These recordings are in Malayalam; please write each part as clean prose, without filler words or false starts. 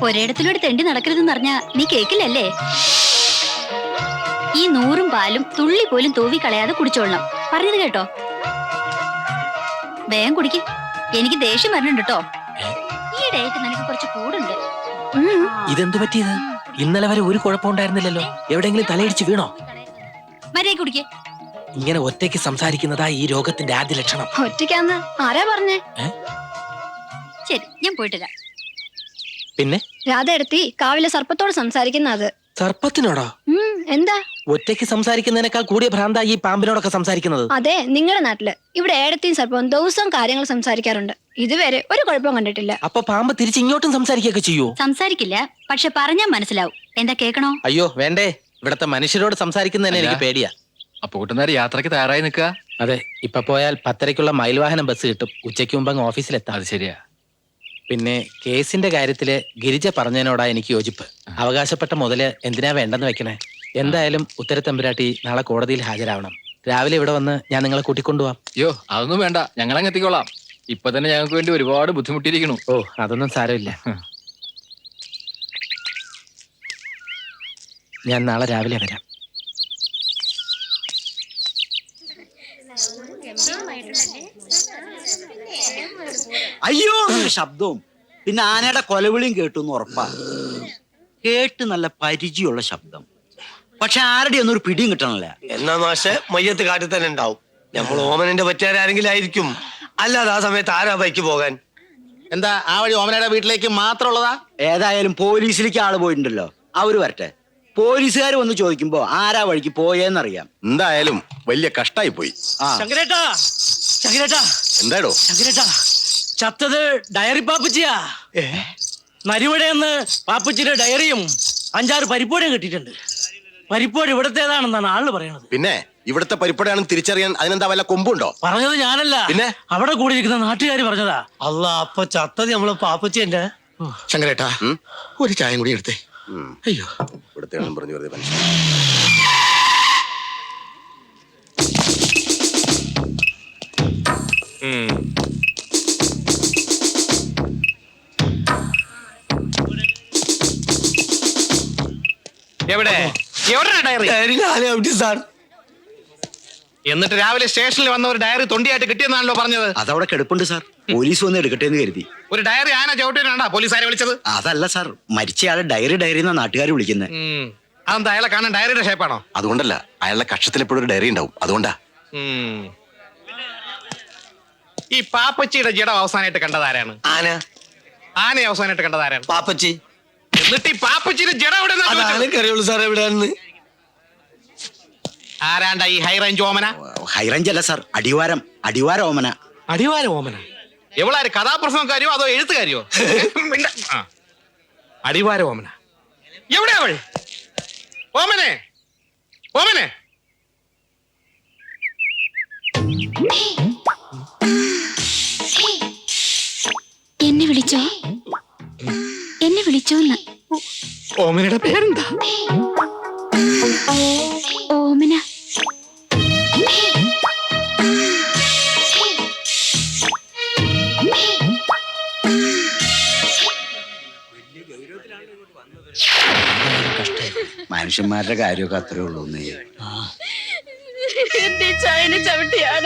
ഒരിടത്തിലൂടെ തെണ്ടി നടക്കരുതെന്ന് പറഞ്ഞാ നീ കേക്കില്ലല്ലേ? ഈ 100 പാലും തുള്ളി പോലും തൂവി കളയാതെ കുടിച്ചോളണം. പറഞ്ഞത് കേട്ടോ? വേഗം കുടിക്ക്. എനിക്ക് ദേഷ്യം വരണുണ്ട് കേട്ടോ. ഈയിടെയായിട്ട് നിനക്ക് കുറച്ച് കൂടുണ്ട്. ഇതെന്തു പറ്റിയത്? ഇന്നലെ വരെ ഒരു കുഴപ്പമുണ്ടായിരുന്നില്ലല്ലോ. എവിടെയെങ്കിലും തലയിടിച്ച് വീണോ? മര്യാദ കുടിക്കേ. ഇങ്ങനെ ഒറ്റയ്ക്ക് സംസാരിക്കുന്നതാ ഈ രോഗത്തിന്റെ ആദ്യ ലക്ഷണം. ഒറ്റയ്ക്കാന്ന് ആരാ പറഞ്ഞേ? ശരി, ഞാൻ പോയിട്ടില്ല. പിന്നെ രാധ എടുത്തി കാവിലെ സർപ്പത്തോട് സംസാരിക്കുന്ന അത്. സർപ്പത്തിനോടോ? എന്താ? ഒറ്റയ്ക്ക് സംസാരിക്കുന്നതിനേക്കാൾ കൂടിയ ഭ്രാന്ത ഈ പാമ്പിനോടൊക്കെ സംസാരിക്കുന്നത്. അതെ, നിങ്ങളുടെ നാട്ടില്. ഇവിടെ ഏടത്തിയും സർപ്പവും ദിവസവും കാര്യങ്ങൾ സംസാരിക്കാറുണ്ട്. ഇതുവരെ ഒരു കുഴപ്പവും കണ്ടിട്ടില്ല. അപ്പൊ പാമ്പ് തിരിച്ച് ഇങ്ങോട്ടും സംസാരിക്കുകയൊക്കെ ചെയ്യൂ? സംസാരിക്കില്ല, പക്ഷെ പറഞ്ഞാൽ മനസ്സിലാവും. എന്താ കേക്കണോ? അയ്യോ വേണ്ടേ, ഇവിടത്തെ മനുഷ്യരോട് സംസാരിക്കുന്നതന്നെ എനിക്ക് പേടിയാ. അപ്പൊ കൂട്ടുന്നേരം യാത്രക്ക് തയ്യാറായി നിൽക്കുക. അതെ, ഇപ്പൊ പോയാൽ 10:30-ക്കുള്ള മയിൽവാഹനം ബസ് കിട്ടും. ഉച്ചയ്ക്ക് മുമ്പ് അങ്ങ് ഓഫീസിലെത്താം. അത് ശരിയാ. പിന്നെ കേസിന്റെ കാര്യത്തില് ഗിരിജ പറഞ്ഞതിനോടാ എനിക്ക് യോജിപ്പ്. അവകാശപ്പെട്ട മുതല് എന്തിനാ വേണ്ടെന്ന് വെക്കണേ? എന്തായാലും ഉത്തരത്തമ്പുരാട്ടി നാളെ കോടതിയിൽ ഹാജരാവണം. രാവിലെ ഇവിടെ വന്ന് ഞാൻ നിങ്ങളെ കൂട്ടിക്കൊണ്ടുപോവാം. അയ്യോ അതൊന്നും വേണ്ട, ഞങ്ങളങ്ങ് എത്തിക്കോളാം. ഇപ്പൊ തന്നെ ഞങ്ങൾക്ക് വേണ്ടി ഒരുപാട് ബുദ്ധിമുട്ടിയിരിക്കണു. ഓ അതൊന്നും സാരമില്ല. ഞാൻ നാളെ രാവിലെ വരാം. അയ്യോ ശബ്ദവും പിന്നെ ആനയുടെ കൊലവിളിയും കേട്ടു എന്ന് ഉറപ്പാ. കേട്ട് നല്ല പരിചയമുള്ള ശബ്ദം, പക്ഷെ ആരുടെ ഒന്നും ഒരു പിടിയും കിട്ടണല്ല. എന്നാ മാഷെ മയ്യത്ത് കാട്ടിൽ തന്നെ ഉണ്ടാവും. നമ്മൾ ഓമനന്റെ പറ്റാരെങ്കിലും ആയിരിക്കും. അല്ലാതെ ആ സമയത്ത് ആരാ ബൈക്ക് പോകാൻ? എന്താ ആ വഴി ഓമനയുടെ വീട്ടിലേക്ക് മാത്രമുള്ളതാ? ഏതായാലും പോലീസിലേക്ക് ആള് പോയിട്ടുണ്ടല്ലോ, അവര് വരട്ടെ. പോലീസുകാർ വന്ന് ചോദിക്കുമ്പോ ആരാ വഴിക്ക് പോയെന്നറിയാം. എന്തായാലും വലിയ കഷ്ടായി പോയി. എന്താടോ ചത്തത് ഡയറി പാപ്പച്ചിയാ. നരിവടയെന്ന് പാപ്പച്ചിയുടെ ഡയറിയും 5-6 പരിപ്പോടയും കിട്ടിയിട്ടുണ്ട്. പരിപ്പോട് ഇവിടത്തേതാണെന്നാണ് ആള് പറയണത്. പിന്നെ ഇവിടുത്തെ പരിപ്പടയാണെന്ന് തിരിച്ചറിയാൻ അതിനെന്താ വല്ല കൊമ്പുണ്ടോ? പറഞ്ഞത് ഞാനല്ല, പിന്നെ അവിടെ കൂടിയിരിക്കുന്ന നാട്ടുകാര് പറഞ്ഞതാ. അല്ല, അപ്പൊ ചത്തത് നമ്മള് പാപ്പച്ചേന്റെ. ശങ്കരേട്ടാ ഒരു ചായം കൂടി എടുത്തേ. അയ്യോ ഇവിടുത്തെ പറഞ്ഞു വെറുതെ മനുഷ്യൻ. എവിടെ ഡയറി? സാർ, എന്നിട്ട് രാവിലെ സ്റ്റേഷനിൽ വന്ന ഒരു ഡയറി തൊണ്ടിയായിട്ട് കിട്ടിയെന്നാണല്ലോ പറഞ്ഞത്. അതവിടെ കിടപ്പുണ്ട് സാർ, പോലീസ് വന്ന് എടുക്കട്ടെ എന്ന് കരുതി. ഒരു ഡയറി ആന ചവിട്ടിനാണ്ടാ പോലീസുകാരെ വിളിച്ചത്? അതല്ല സാർ, മരിച്ചയാളെ ഡയറി എന്നാ നാട്ടുകാർ വിളിക്കുന്നത്. അതെന്താ അയാളെ കാണാൻ ഡയറിയുടെ ഷേപ്പാണോ? അതുകൊണ്ടല്ല, അയാളുടെ കക്ഷത്തിൽ എപ്പോഴും ഒരു ഡയറി ഉണ്ടാവും, അതുകൊണ്ടാ. ഈ പാപ്പച്ചിയുടെ ജഡം അവസാനമായിട്ട് കണ്ടതാരാണ്? ആനയെ അവസാനമായിട്ട് കണ്ടതാരാണ്? പാപ്പച്ചി. എന്നിട്ട് ഈ പാപ്പച്ചിയുടെ ജഡം എവിടെ അറിയുള്ളൂ സാർ എവിടെയാണെന്ന്. ആരാണ്ട ഈ ഹൈ റേഞ്ച് ഓമന? ഹൈറേഞ്ച് അല്ല സാർ, അടിവാരം ഓമന. അടിവാര ഓമന എവളാര്? കഥാപ്രസംഗക്കാരിയോ അതോ എഴുത്തുകാരിയോ? അടിവാര ഓമന എവിടെയാ അവൾ? ഓമനെ, ഓമനെ. എന്നെ വിളിച്ചോ? എന്നെ വിളിച്ചോന്ന്. ഓമനയുടെ പേരെന്താ? ഓമന. മനുഷ്യന്മാരുടെ കാര്യമൊക്കെ അത്രേ ഉള്ളൂ. എന്റെ ചായനെ ചവിട്ടിയാന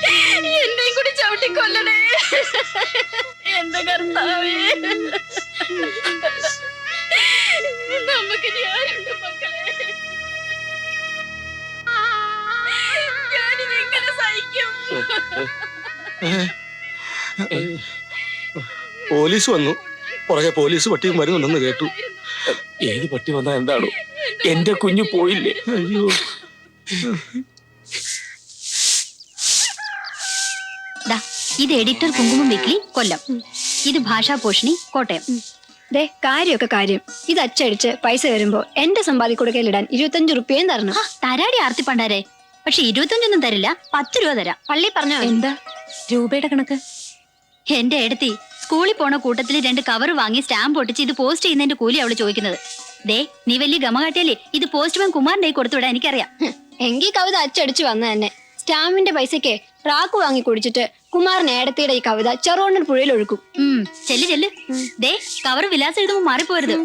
എന്നെയും കൂടി ചവിട്ടിക്കൊല്ലണേ എന്റെ കർത്താവേ. നമുക്കിനി ആരുണ്ട് മക്കളെ? ഞാനിത് എങ്ങനെ സഹിക്കും? പോലീസ് വന്നു. പുറകെ പോലീസ് പട്ടിയും വരുന്നുണ്ടെന്ന് കേട്ടു. ഏത് പട്ടി വന്നാ എന്താണോ? എന്റെ കുഞ്ഞു പോയില്ലേ? അയ്യോ. ഇത് എഡിറ്റർ കുങ്കുമം വീക്ക്ലി കൊല്ലം. ഇത് ഭാഷാപോഷിണി കോട്ടയം. ദേ കാര്യമൊക്കെ കാര്യം. ഇത് അച്ചടിച്ച് പൈസ വരുമ്പോ എന്റെ സമ്പാദി കൊടുക്കലിടാൻ 25 റുപ്യയും തരണം. തരാടി ആർത്തി പണ്ടാരെ. പക്ഷെ 25 തരില്ല, 10 രൂപ തരാം. പള്ളി പറഞ്ഞോ? എന്താ രൂപയുടെ കണക്ക്? എന്റെ എടുത്തി സ്കൂളിൽ പോണ കൂട്ടത്തിൽ 2 കവർ വാങ്ങി സ്റ്റാമ്പ് ഒട്ടിച്ച് ഇത് പോസ്റ്റ് ചെയ്യുന്നതിന്റെ കൂലി അവള് ചോദിക്കുന്നത്. ദേ നീ വലിയ ഗമ കാട്ടിയല്ലേ? ഇത് പോസ്റ്റ്മാൻ കുമാറിന്റെ കൊടുത്തുവിടാൻ എനിക്കറിയാം. എങ്കിൽ കവിത അച്ചടിച്ചു വന്ന തന്നെ. സ്റ്റാമ്പിന്റെ പൈസക്ക് റാക്ക് വാങ്ങി കുടിച്ചിട്ട് കുമാരൻ ഏടത്തിയുടെ ഈ കവിത ചെറുവണ്ണൻ പുഴയിൽ ഒഴുക്കും. ചെല്ല് ചെല്ല്. ദേ കവർ വിലാസം എഴുതുമ്പോ മാറിപ്പോരുത്.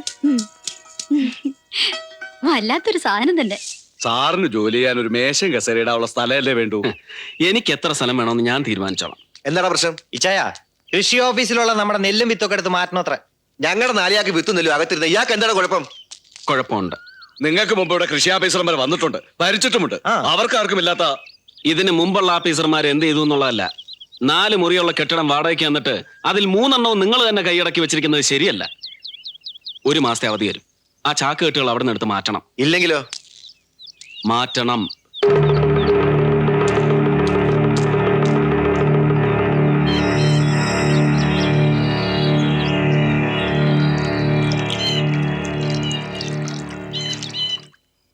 വല്ലാത്തൊരു സാധനം തന്നെ. സാറിന് ജോലി ചെയ്യാൻ ഒരു മേശയും കസേരയിടാനുള്ള സ്ഥലമല്ലേ വേണ്ടു. എനിക്ക് എത്ര സ്ഥലം വേണമെന്ന് ഞാൻ തീരുമാനിച്ചോളാം. എന്താണ് പ്രശ്നം? ഇച്ചായ കൃഷി ഓഫീസിലുള്ള നമ്മുടെ നെല്ലും വിത്തൊക്കെ എടുത്ത് മാറ്റണം അത്ര. ഞങ്ങളുടെ നാലിയാക്ക് വിത്തും നെല്ലും അകത്തിരുന്ന ഇയാൾക്ക് എന്താണ് കുഴപ്പം? കുഴപ്പമുണ്ട്. നിങ്ങൾക്ക് മുമ്പ് ഇവിടെ കൃഷി ഓഫീസർമാർ വന്നിട്ടുണ്ട്, ഭരിച്ചിട്ടുമുണ്ട്. അവർക്കാർക്കും ഇല്ലാത്ത ഇതിന് മുമ്പുള്ള ഓഫീസർമാർ എന്ത് ചെയ്തു എന്നുള്ളതല്ല. 4 മുറിയുള്ള കെട്ടിടം വാടകയ്ക്ക് വന്നിട്ട് അതിൽ 3 എണ്ണവും നിങ്ങൾ തന്നെ കൈയടക്കി വെച്ചിരിക്കുന്നത് ശരിയല്ല. 1 മാസത്തെ അവധി വരും. ആ ചാക്ക് കെട്ടുകൾ അവിടെ നിന്ന് എടുത്ത് മാറ്റണം. ഇല്ലെങ്കിലോ? മാറ്റണം.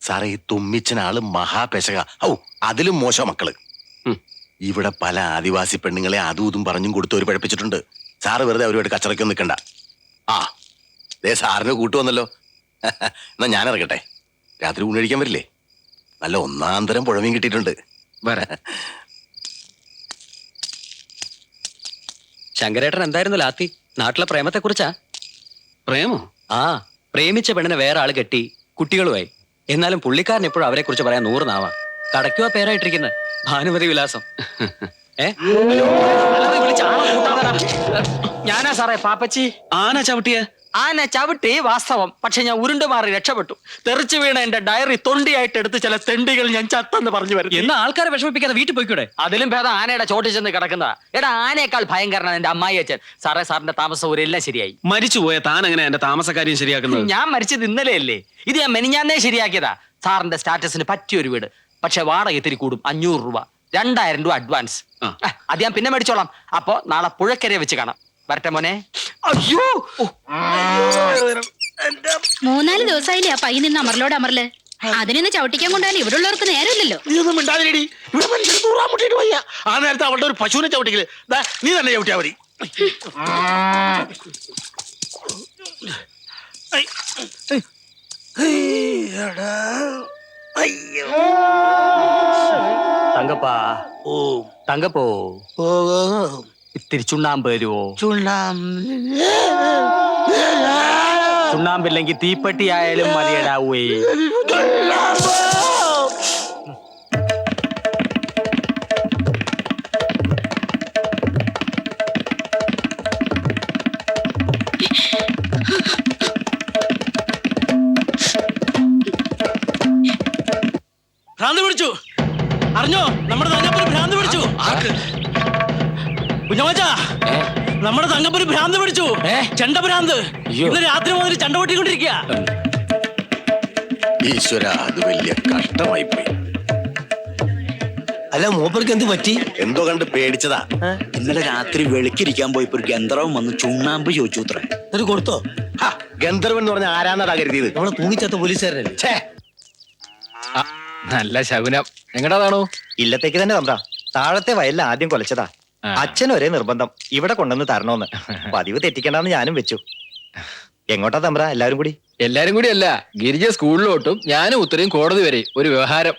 സാറേ, ഈ തുമ്മിച്ചനാള് മഹാപെശക. അതിലും മോശം മക്കള്. ഇവിടെ പല ആദിവാസി പെണ്ണുങ്ങളെ അതും ഇതും പറഞ്ഞും കൊടുത്ത് ഒരു പഴപ്പിച്ചിട്ടുണ്ട്. സാറ് വെറുതെ അവരുമായിട്ട് കച്ചറയ്ക്കൊന്നും നിൽക്കണ്ട. ദേ സാറിന് കൂട്ടുവന്നല്ലോ. എന്നാ ഞാൻ ഇറങ്ങട്ടെ. രാത്രി ഊണഴിക്കാൻ വരില്ലേ? നല്ല ഒന്നാം തരം പുഴമീൻ കിട്ടിയിട്ടുണ്ട്. ശങ്കരേട്ടൻ എന്തായിരുന്നു ലാത്തി? നാട്ടിലെ പ്രേമത്തെ കുറിച്ചാ? പ്രേമോ? പ്രേമിച്ച പെണ്ണിനെ വേറെ ആള് കെട്ടി കുട്ടികളുമായി. എന്നാലും പുള്ളിക്കാരൻ എപ്പോഴും അവരെ കുറിച്ച് പറയാൻ 100 നാവാ. കടയ്ക്കുവാ പേരായിട്ടിരിക്കുന്നത് ഭാനുമതി വിലാസം. ഞാനാ സാറേ പാപ്പച്ചി. ആന ചവിട്ടിയ ആന ചവിട്ടി വാസ്തവം. പക്ഷെ ഞാൻ ഉരുണ്ടു മാറി രക്ഷപ്പെട്ടു. തെറിച്ചു വീണ എന്റെ ഡയറി തൊണ്ടിയായിട്ട് എടുത്ത് ചില തെണ്ടികൾ ഞാൻ ചത്തെന്ന് പറഞ്ഞു വരുന്നു. എന്നാ ആൾക്കാരെ വിഷമിപ്പിക്കാതെ വീട്ടിൽ പോയിക്കൂടെ? അതിലും ഭേദം ആനയുടെ ചോട്ടിൽ ചെന്ന് കിടക്കുന്നതാ. എടാ, ആനയേക്കാൾ ഭയങ്കരനാണ് എന്റെ അമ്മായി അച്ഛൻ. സാറേ, സാറിന്റെ താമസ ഊരെല്ലാം ശരിയായി. മരിച്ചുപോയ താൻ എങ്ങനെ എന്റെ താമസക്കാര്യം ശരിയാക്കുന്നത്? ഞാൻ മരിച്ചത് ഇന്നലെയല്ലേ. ഇത് ഞാൻ മെനിഞ്ഞാന്നേ ശരിയാക്കിയതാ. സാറിന്റെ സ്റ്റാറ്റസിന് പറ്റിയൊരു വീട്. പക്ഷെ വാടക ഇത്തിരി കൂടും. 500 രൂപ, 2000 രൂപ അഡ്വാൻസ്. അത് ഞാൻ പിന്നെ മേടിച്ചോളാം. അപ്പൊ നാളെ പുഴക്കരയെ വെച്ച് കാണാം. വരട്ടെ മോനെ. അയ്യോ, 3-4 ദിവസമായില്ലേ ആ പയ്യൻ നിന്ന് അമറിലോട് അമറില്. അതിനൊന്ന് ചവിട്ടിക്കാൻ കൊണ്ടാലും ഇവിടെ ഉള്ളവർക്ക് നേരമില്ലല്ലോ. നീയൊന്നും മിണ്ടാതിരിടി. ഇവിടെ മനുഷ്യർ തൂറാൻ മുട്ടിട്ട് വയ്യ. ആ നേരത്തെ അവളുടെ ഒരു പശുവിനെ ചവിട്ടിക്കല്. നീ തന്നെ ചവിട്ടിയാ മതി. തങ്കപ്പാ. തങ്കപ്പോ, ഇത്തിരി ചുണ്ണാമ്പ് തരുവോ? ചുണ്ണാമ്പില്ലെങ്കിൽ തീപ്പെട്ടി ആയാലും മതിയടാവേ. ഭ്രാന്ത് പിടിച്ചു. അറിഞ്ഞോ, നമ്മുടെ തങ്കപ്പന് ഭ്രാന്ത് പിടിച്ചു. കുഞ്ഞമ്മച്ചാ, നമ്മുടെ തങ്കപ്പന് ഭ്രാന്ത് പിടിച്ചു. ചെണ്ട ഭ്രാന്ത്. ഇന്ന് രാത്രി മുതൽ ചെണ്ട പൊട്ടിക്കൊണ്ടിരിക്കുക. ഈശ്വര, അത് വലിയ കഷ്ടമായി പോയി. അല്ല, മൂപ്പർക്ക് എന്ത് പറ്റി? എന്തോ കണ്ട് പേടിച്ചതാ. ഇന്നലെ രാത്രി വെളുക്കിരിക്കാൻ പോയപ്പോ ഒരു ഗന്ധർവൻ വന്ന് ചുണ്ണാമ്പ് ചോദിച്ചു അത്രേ. ഒരു കൊടുത്തോ? ഗന്ധർവൻ എന്ന് പറഞ്ഞ ആരാന്നാടാ കരുതിയത്? നമ്മളെ തൂങ്ങിച്ചത്ത പോലീസുകാരല്ലേ? നല്ല ശകുനം. എങ്ങടാതാണോ? ഇല്ലത്തേക്ക് തന്നെ തമ്പ്രാ. താഴത്തെ വയലിൽ ആദ്യം കൊലച്ചതാ. അച്ഛൻ ഒരേ നിർബന്ധം ഇവിടെ കൊണ്ടുവന്ന് തരണോന്ന്. പതിവ് തെറ്റിക്കണ്ടെന്ന് ഞാനും വെച്ചു. എങ്ങോട്ടാ തമ്പ്രാ എല്ലാരും കൂടി? എല്ലാരും കൂടി അല്ല, ഗിരിജ സ്കൂളിലോട്ടും ഞാനും ഉത്തരയും കോടതി വരെ ഒരു വ്യവഹാരം.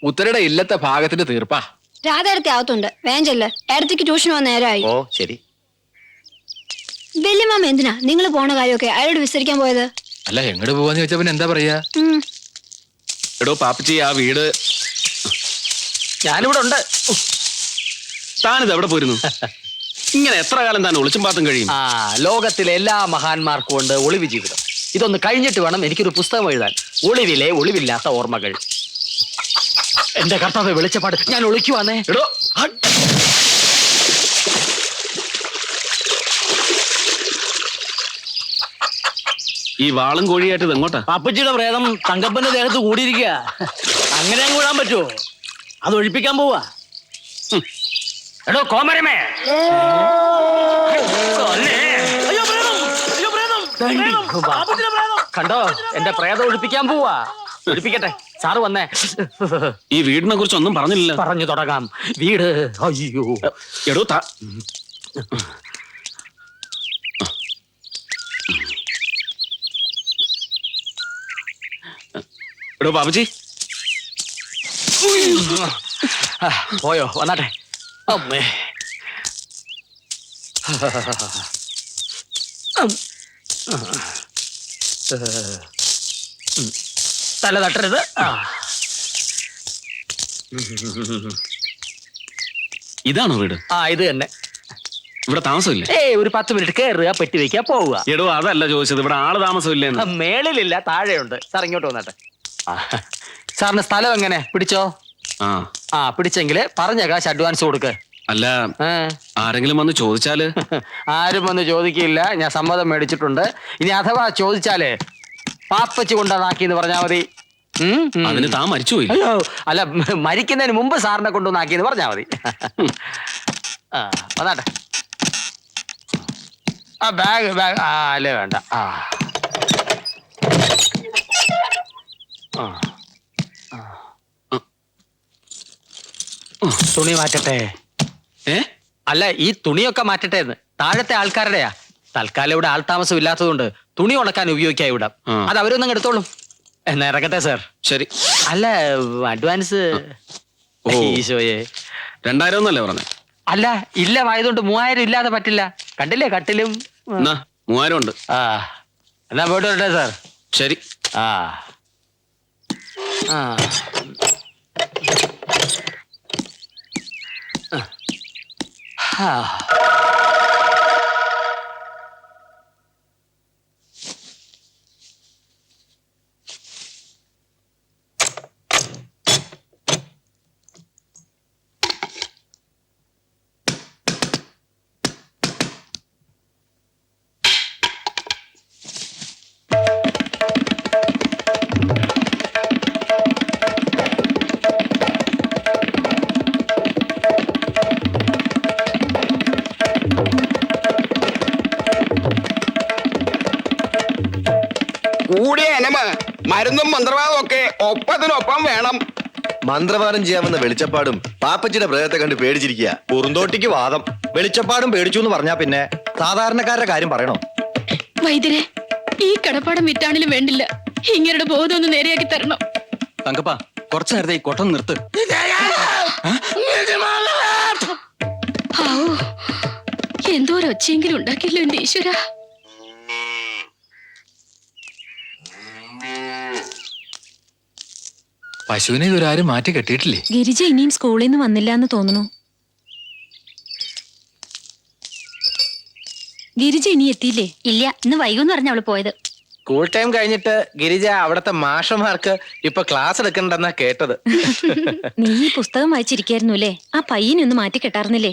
ഉത്തരയുടെ ഇല്ലത്തെ ഭാഗത്തിന്റെ തീർപ്പാ. രാധേടത്തി ആവത്തുണ്ട്. വേഞ്ചല്ലേ, ഏടത്തിക്ക് ട്യൂഷൻ വന്ന നേരമായി. ഓ ശരി. വല്യമാമ എന്തിനാ നിങ്ങൾ പോണ കാര്യമൊക്കെ അയാളോട് വിസ്തരിക്കാൻ പോയത്? അല്ല, എങ്ങോട്ട് പോവാന്ന് ചോദിച്ചാ പിന്നെ എന്താ പറയാ? എടോ പാപ്പച്ചി, ആ വീട് ഞാനിവിടെ ഉണ്ട്. താനിത് എവിടെ പോയിരുന്നു? ഇങ്ങനെ എത്ര കാലം താൻ ഒളിച്ചും പാത്തും കഴിയും? ലോകത്തിലെ എല്ലാ മഹാന്മാർക്കും ഉണ്ട് ഒളിവ് ജീവിതം. ഇതൊന്ന് കഴിഞ്ഞിട്ട് വേണം എനിക്കൊരു പുസ്തകം എഴുതാൻ. ഒളിവിലെ ഒളിവില്ലാത്ത ഓർമ്മകൾ. എന്റെ കർത്താവ് വെളിച്ചപ്പാട്, ഞാൻ ഒളിക്കുവാന്നേ. എടോ, ഈ വാളും കോഴിയായിട്ട് ഇത് എങ്ങോട്ടാ? പാപ്പച്ചിയുടെ പ്രേതം തങ്കപ്പന്റെ ദേഹത്ത് കൂടിയിരിക്കുക. അങ്ങനെ അങ്ങ് വിടാൻ പറ്റുമോ? അത് ഒഴിപ്പിക്കാൻ പോവാ. എടോ കോമരമേ. അയ്യോ, പ്രേതം! അയ്യോ, പ്രേതം! പ്രേതം! പാപ്പച്ചിയുടെ പ്രേതം! കണ്ടോ, എന്റെ പ്രേതം ഒഴിപ്പിക്കാൻ പോവാ. ഒഴിപ്പിക്കട്ടെ. സാറ് വന്നേ. ഈ വീടിനെ കുറിച്ച് ഒന്നും പറഞ്ഞില്ല. പറഞ്ഞു തുടങ്ങാം. വീട്, അയ്യോ. എടോ എടോ പാപ്പച്ചി, പോയോ? വന്നാട്ടെ. അമ്മേ. തല തട്ടരുത്. ഇതാണോ വീട്? ഇത് തന്നെ. ഇവിടെ താമസമില്ലേ? ഒരു 10 മിനിറ്റ് കയറുക, പെട്ടി വെക്കുക, പോവുക. എടോ അതല്ല ചോദിച്ചത്, ഇവിടെ ആള് താമസമില്ലേന്ന്. മേളിലില്ല, താഴെയുണ്ട്. സാർ ഇങ്ങോട്ട് വന്നാട്ടെ. സാറിന് സ്ഥലം എങ്ങനെ പിടിച്ചോ? പിടിച്ചെങ്കില് പറഞ്ഞ കാശ് അഡ്വാൻസ് കൊടുക്ക്. അല്ല, ആരെങ്കിലും വന്ന് ചോദിച്ചാല്? ആരും വന്ന് ചോദിക്കില്ല, ഞാൻ സമ്മതം മേടിച്ചിട്ടുണ്ട്. ഇനി അഥവാ ചോദിച്ചാല് പാപ്പച്ച് കൊണ്ടുവന്നാക്കിന്ന് പറഞ്ഞാ മതി. അതിന് താൻ മരിച്ചുപോയി? അയ്യോ, അല്ല, മരിക്കുന്നതിന് മുമ്പ് സാറിനെ കൊണ്ടുവന്നാക്കിന്ന് പറഞ്ഞാ മതി. വന്നാട്ടെ. ബാഗ് അല്ലേ വേണ്ട. തുണി മാറ്റട്ടെ? അല്ല, ഈ തുണിയൊക്കെ മാറ്റട്ടെ എന്ന്. താഴത്തെ ആൾക്കാരുടെയാ. തൽക്കാലം ഇവിടെ ആൾതാമസം ഇല്ലാത്തതുകൊണ്ട് തുണി ഉണക്കാൻ ഉപയോഗിക്കാം ഇവിടെ. അത് അവരൊന്നും എടുത്തോളും. എന്നാ ഇറങ്ങട്ടെ സാർ? ശരി. അല്ല, അഡ്വാൻസ് ഈശോയെ 2000 ഒന്നല്ലേ പറഞ്ഞേ? അല്ല, ഇല്ലമായതുകൊണ്ട് 3000 ഇല്ലാതെ പറ്റില്ല. കണ്ടില്ലേ കട്ടിലും? 3000 ഉണ്ട്. എന്നാ പോയിട്ട് വരട്ടെ സാർ? ശരി. കൂടിയ എനമ മരുന്നും മന്ത്രവാദവും ഒക്കെ ഒപ്പത്തിനൊപ്പം വേണം. മന്ത്രവാദം ചെയ്യാമെന്ന വെളിച്ചപ്പാടും പാപ്പച്ചിയുടെ പ്രേതത്തെ കണ്ട് പേടിച്ചിരിക്കുക. കുറുന്തോട്ടിക്ക് വാദം. വെളിച്ചപ്പാടും പേടിച്ചു എന്ന് പറഞ്ഞാ പിന്നെ സാധാരണക്കാരുടെ കാര്യം പറയണോ? വൈദ്യരെ, ഈ കടപ്പാടം വിറ്റാണെങ്കിലും വേണ്ടില്ല, ഇങ്ങരുടെ ബോധം ഒന്ന് നേരെയാക്കി തരണം. തങ്കപ്പ, കുറച്ചു നേരത്തെ ഈ കൊട്ടം നിർത്ത്. എന്തോ ഒരു ഒച്ചയെങ്കിലും ഉണ്ടാക്കിയല്ലോ എന്റെ ഈശ്വര. പശുവിനെ ഇതൊരാരും മാറ്റി കെട്ടിയിട്ടില്ലേ? ഗിരിജ ഇനിയും സ്കൂളിൽ നിന്ന് വന്നില്ല എന്ന് തോന്നുന്നു. ഗിരിജ ഇനി എത്തിയില്ലേ? ഇല്ല, ഇന്ന് വൈകുന്ന് പറഞ്ഞ അവള് പോയത്. സ്കൂൾ ടൈം കഴിഞ്ഞിട്ട് ഗിരിജ അവിടത്തെ മാഷന്മാർക്ക് ഇപ്പൊ ക്ലാസ് എടുക്കണ്ടെന്നാ കേട്ടത്. നീ ഈ പുസ്തകം വായിച്ചിരിക്കായിരുന്നു അല്ലേ? ആ പയ്യനെ ഒന്ന് മാറ്റി കെട്ടാർന്നില്ലേ?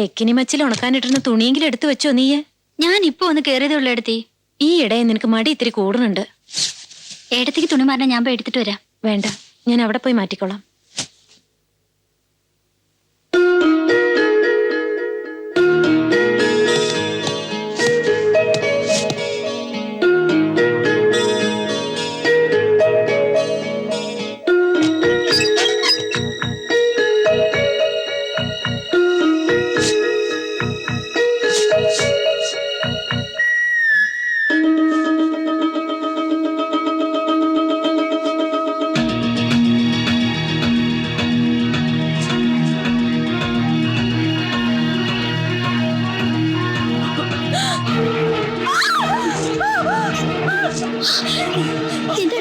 തെക്കിനി മച്ചിൽ ഉണക്കാനിട്ടിരുന്ന തുണിയെങ്കിലും എടുത്തു വെച്ചോ നീയെ? ഞാൻ ഇപ്പൊ ഒന്ന് കേറിയതേ ഉള്ളു എടുത്തി. ഈ ഇടയെ നിനക്ക് മടി ഇത്തിരി കൂടുന്നുണ്ട്. ഏടത്തേക്ക് തുണി മാറാൻ ഞാൻ പോയി എടുത്തിട്ട് വരാം. വേണ്ട, ഞാൻ അവിടെ പോയി മാറ്റിക്കോളാം. എന്താ